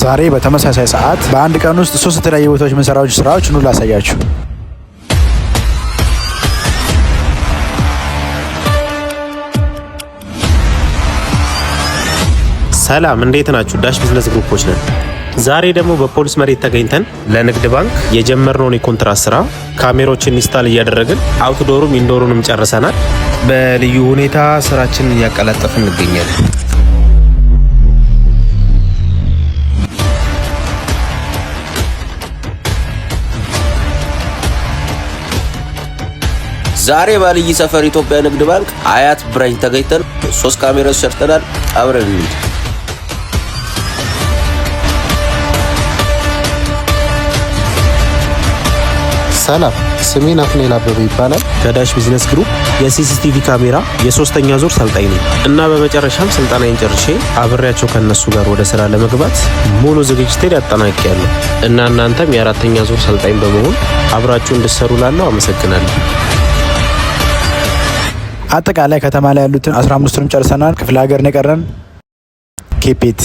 ዛሬ በተመሳሳይ ሰዓት በአንድ ቀን ውስጥ 3 የተለያዩ ቦታዎች የምንሰራዎች ስራዎች ኑ ላሳያችሁ። ሰላም እንዴት ናችሁ? ዳሽ ቢዝነስ ግሩፖች ነን። ዛሬ ደግሞ በፖሊስ መሬት ተገኝተን ለንግድ ባንክ የጀመርነውን የኮንትራት ስራ ካሜሮችን ኢንስታል እያደረግን አውትዶሩም ኢንዶሩንም ጨርሰናል። በልዩ ሁኔታ ስራችንን እያቀላጠፍን እንገኛለን። ዛሬ ባልይ ሰፈር ኢትዮጵያ ንግድ ባንክ አያት ብራንች ተገኝተን 3 ካሜራዎች ሰርተናል። አብረን እንሂድ። ሰላም ስሜ ናትናኤል አበበ ይባላል። ከዳሽ ቢዝነስ ግሩፕ የሲሲቲቪ ካሜራ የሶስተኛ ዙር ሰልጣኝ ነኝ እና በመጨረሻም ስልጠናዬን ጨርሼ አብሬያቸው ከነሱ ጋር ወደ ስራ ለመግባት ሙሉ ዝግጅቴን ያጠናቅቄያለሁ እና እናንተም የአራተኛ ዙር ሰልጣኝ በመሆን አብራችሁ እንድትሰሩ ላለው አመሰግናለሁ። አጠቃላይ ከተማ ላይ ያሉትን 15ቱንም ጨርሰናል። ክፍለ ሀገር ነው የቀረን ኬፔት